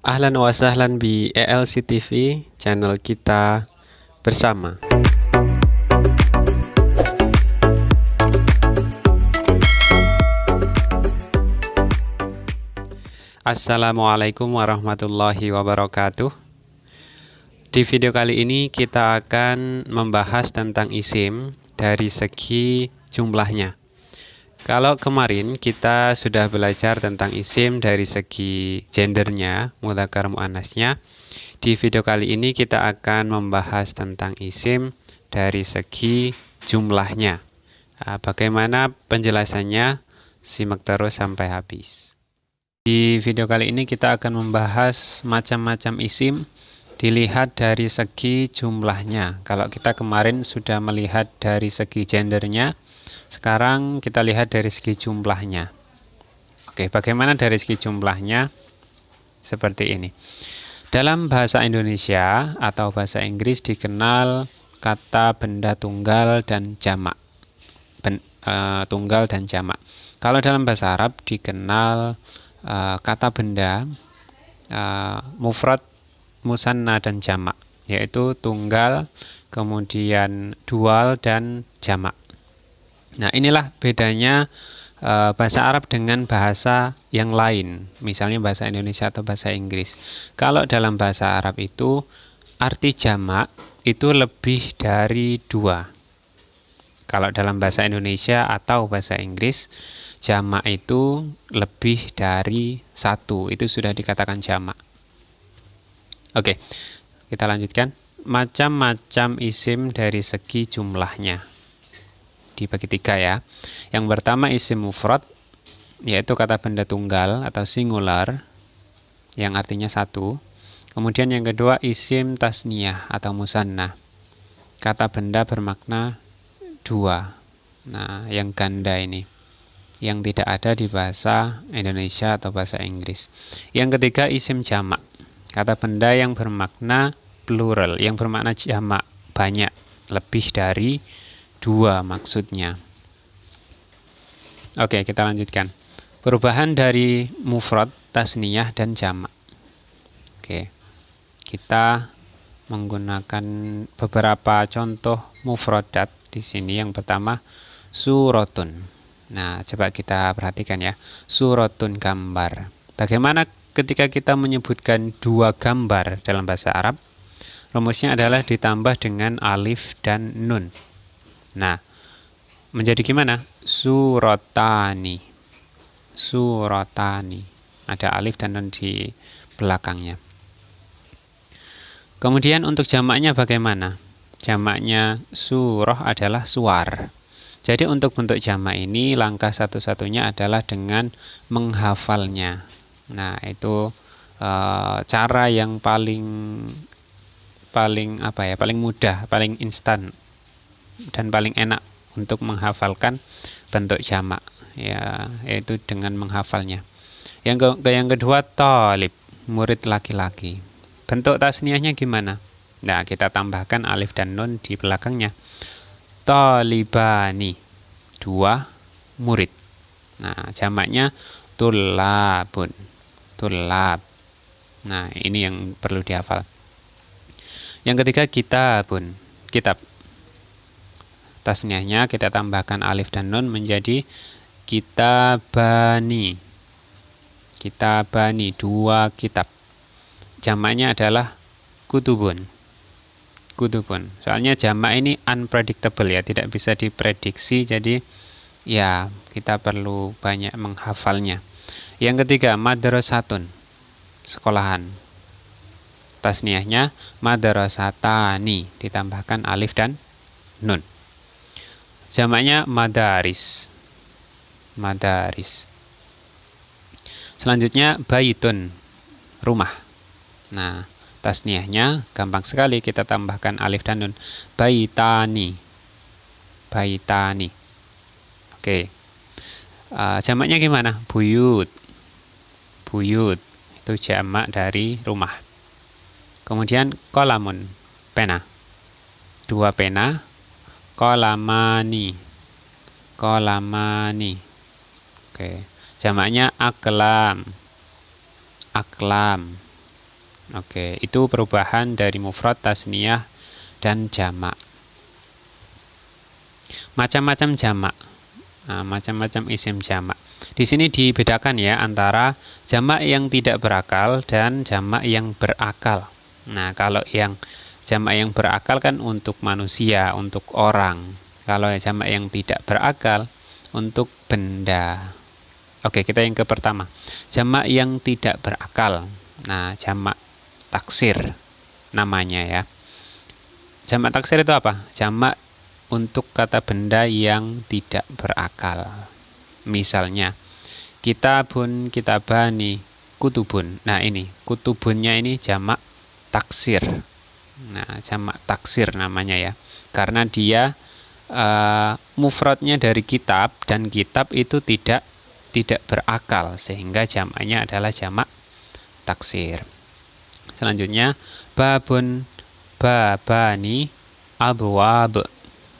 Ahlan wa sahlan bi ELC TV, channel kita bersama. Assalamualaikum warahmatullahi wabarakatuh. Di video kali ini kita akan membahas tentang isim dari segi jumlahnya. Kalau kemarin kita sudah belajar tentang isim dari segi gendernya, mudzakkar muannasnya. Di video kali ini kita akan membahas tentang isim dari segi jumlahnya. Bagaimana penjelasannya? Simak terus sampai habis. Di video kali ini kita akan membahas macam-macam isim dilihat dari segi jumlahnya. Kalau kita kemarin sudah melihat dari segi gendernya, sekarang kita lihat dari segi jumlahnya. Oke, bagaimana dari segi jumlahnya? Seperti ini. Dalam bahasa Indonesia atau bahasa Inggris dikenal kata benda tunggal dan jamak. Tunggal dan jamak. Kalau dalam bahasa Arab dikenal kata benda mufrad, musanna dan jamak, yaitu tunggal, kemudian dual dan jamak. Nah, inilah bedanya bahasa Arab dengan bahasa yang lain, misalnya bahasa Indonesia atau bahasa Inggris. Kalau dalam bahasa Arab itu arti jamak itu lebih dari 2. Kalau dalam bahasa Indonesia atau bahasa Inggris, jamak itu lebih dari 1. Itu sudah dikatakan jamak. Oke, kita lanjutkan. Macam-macam isim dari segi jumlahnya dibagi 3 ya. Yang pertama isim mufrad, yaitu kata benda tunggal atau singular yang artinya 1. Kemudian yang kedua isim tasniyah atau musanna, kata benda bermakna 2. Nah, yang ganda ini yang tidak ada di bahasa Indonesia atau bahasa Inggris. Yang ketiga isim jamak, kata benda yang bermakna plural, yang bermakna jamak, banyak, lebih dari 2 maksudnya. Oke, kita lanjutkan. Perubahan dari mufrad, tasniyah, dan jamak. Oke, kita menggunakan beberapa contoh mufradat di sini. Yang pertama, suratun. Nah, coba kita perhatikan ya. Suratun gambar. Bagaimana ketika kita menyebutkan 2 gambar dalam bahasa Arab? Rumusnya adalah ditambah dengan alif dan nun. Nah, menjadi gimana? Suratani. Suratani. Ada alif dan nun di belakangnya. Kemudian untuk jamaknya bagaimana? Jamaknya surah adalah suar. Jadi untuk bentuk jamak ini langkah satu-satunya adalah dengan menghafalnya. Nah, itu cara yang paling mudah, paling instan dan paling enak untuk menghafalkan bentuk jamak, ya, yaitu dengan menghafalnya. Yang kedua, talib, murid laki-laki. Bentuk tasniyahnya gimana? Nah, kita tambahkan alif dan nun di belakangnya. Talibani, 2 murid. Nah, jamaknya tulabun, tulab. Nah, ini yang perlu dihafal. Yang ketiga, kitabun, kitab. Tasniyahnya kita tambahkan alif dan nun menjadi kitabani. Kitabani, 2 kitab. Jamaknya adalah kutubun. Kutubun. Soalnya jamak ini unpredictable ya, tidak bisa diprediksi, jadi ya kita perlu banyak menghafalnya. Yang ketiga, madrasatun, sekolahan. Tasniyahnya madrasatani, ditambahkan alif dan nun. Jamaknya madaris. Madaris. Selanjutnya baitun, rumah. Nah, tasniyahnya gampang sekali, kita tambahkan alif dan nun. Baitani. Baitani. Oke. Jamaknya gimana? Buyut. Buyut. Itu jamak dari rumah. Kemudian kolamun, pena. 2 pena. Kolamani. Kolamani. Oke. Jamaknya aklam. Aklam. Oke, itu perubahan dari mufrad, tasniyah, dan jamak. Macam-macam jamak. Nah, macam-macam isim jamak. Di sini dibedakan ya antara jamak yang tidak berakal dan jamak yang berakal. Nah, kalau yang jamak yang berakal kan untuk manusia, untuk orang. Kalau jamak yang tidak berakal untuk benda. Oke, kita yang ke pertama. Jamak yang tidak berakal. Nah, jamak taksir namanya ya. Jamak taksir itu apa? Jamak untuk kata benda yang tidak berakal. Misalnya, kitabun, kitabani, kutubun. Nah, ini kutubunnya ini jamak taksir. Nah, jamak taksir namanya ya. Karena dia mufradnya dari kitab, dan kitab itu tidak berakal, sehingga jamaknya adalah jamak taksir. Selanjutnya, babun, babani, abwab.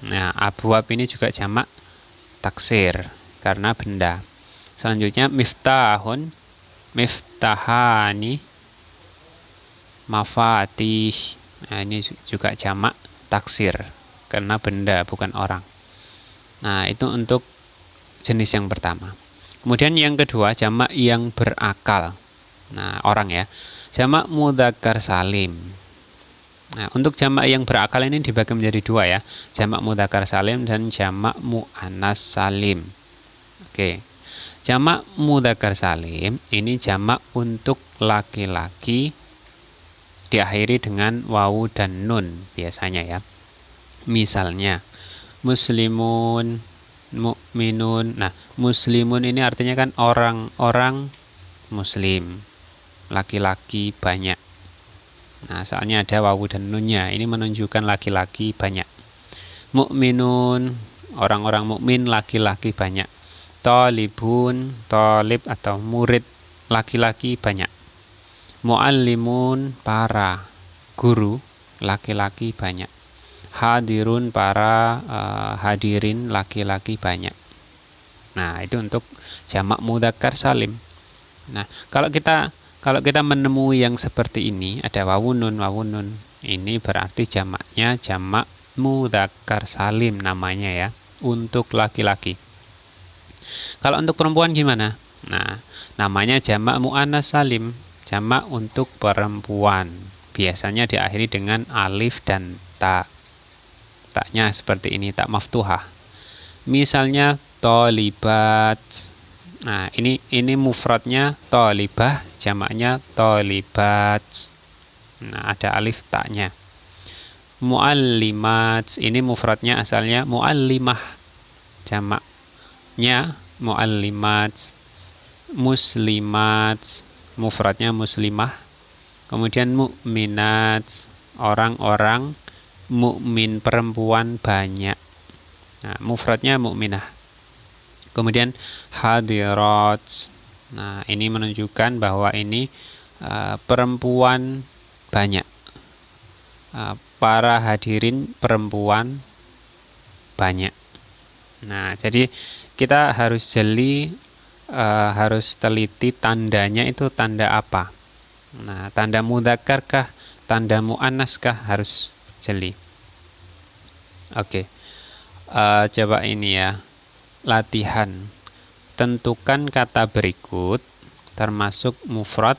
Nah, abwab ini juga jamak taksir karena benda. Selanjutnya, miftahun, miftahani, mafatih. Nah, ini juga jamak taksir karena benda, bukan orang. Nah, itu untuk jenis yang pertama. Kemudian yang kedua, jamak yang berakal. Nah, orang ya. Jamak mudzakkar salim. Nah, untuk jamak yang berakal ini dibagi menjadi dua ya. Jamak mudzakkar salim dan jamak muannas salim. Oke. Jamak mudzakkar salim ini jamak untuk laki-laki diakhiri dengan wawu dan nun biasanya ya. Misalnya muslimun, mukminun. Nah, muslimun ini artinya kan orang-orang muslim. Laki-laki banyak. Nah, soalnya ada wawu dan nunnya. Ini menunjukkan laki-laki banyak. Mukminun, orang-orang mukmin laki-laki banyak. Talibun, talib atau murid laki-laki banyak. Muallimun, para guru laki-laki banyak. Hadirun, para hadirin laki-laki banyak. Nah, itu untuk jamak mudzakkar salim. Nah, kalau kita menemui yang seperti ini, ada wawunun, wawunun. Ini berarti jamaknya jamak mudzakkar salim namanya ya, untuk laki-laki. Kalau untuk perempuan gimana? Nah, namanya jamak muannas salim, jamak untuk perempuan. Biasanya diakhiri dengan alif dan ta. Taknya seperti ini, tak maftuhah. Misalnya tolibat. Nah, ini mufradnya tolibah, jamaknya tolibat. Nah, ada alif taknya. Muallimat, ini mufradnya asalnya muallimah, jamaknya muallimat. Muslimat, mufradnya muslimah. Kemudian mukminat, orang-orang mukmin perempuan banyak. Nah, mufradnya mukminah. Kemudian hadirat. Nah, ini menunjukkan bahwa ini perempuan banyak. Para hadirin perempuan banyak. Nah, jadi kita harus jeli, harus teliti tandanya itu tanda apa. Nah, tanda mudzakkar kah, tanda muannas kah, harus jeli. Oke. Coba ini ya. Latihan. Tentukan kata berikut termasuk mufrad,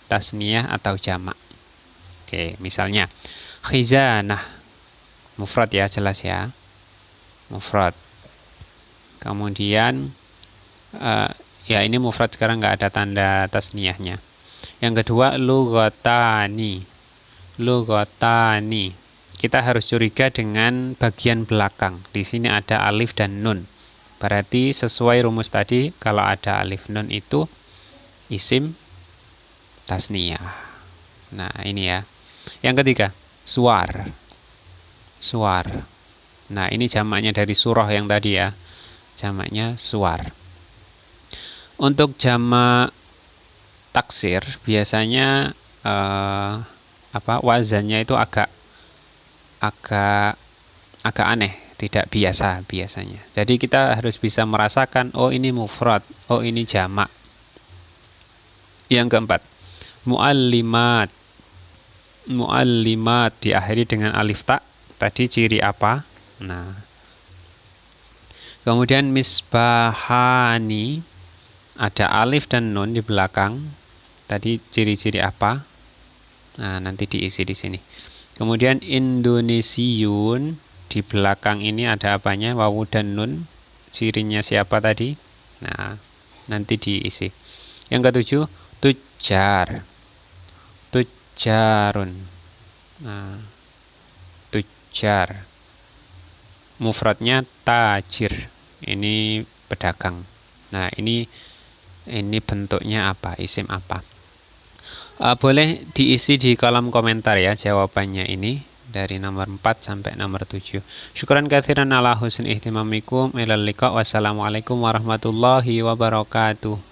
tasniyah atau jamak. Oke, misalnya khizanah. Mufrad ya, jelas ya. Mufrad. Kemudian ya ini mufrad, sekarang nggak ada tanda tasniyahnya. Yang kedua lughatani. Lughatani. Kita harus curiga dengan bagian belakang. Di sini ada alif dan nun. Berarti sesuai rumus tadi, kalau ada alif nun itu isim tasniyah. Nah, ini ya. Yang ketiga, suar. Suar. Nah, ini jamaknya dari surah yang tadi ya. Jamaknya suar. Untuk jamak taksir biasanya wazannya itu agak aneh, tidak biasa biasanya. Jadi kita harus bisa merasakan, oh ini mufrad, oh ini jamak. Yang keempat, muallimat. Muallimat diakhiri dengan alif ta. Tadi ciri apa? Nah, kemudian misbahani ada alif dan nun di belakang. Tadi ciri-ciri apa? Nah, nanti diisi di sini. Kemudian Indonesiun di belakang ini ada apanya? Wawu dan nun. Cirinya siapa tadi? Nah, nanti diisi. Yang ketujuh, tujar. Tujarun. Nah, tujar. Mufradnya tajir. Ini pedagang. Nah, ini bentuknya apa? Isim apa? Boleh diisi di kolom komentar ya jawabannya ini dari nomor 4 sampai nomor 7. Syukran katsiran ala husni ihtimamikum. Ilal liqa. Wassalamualaikum warahmatullahi wabarakatuh.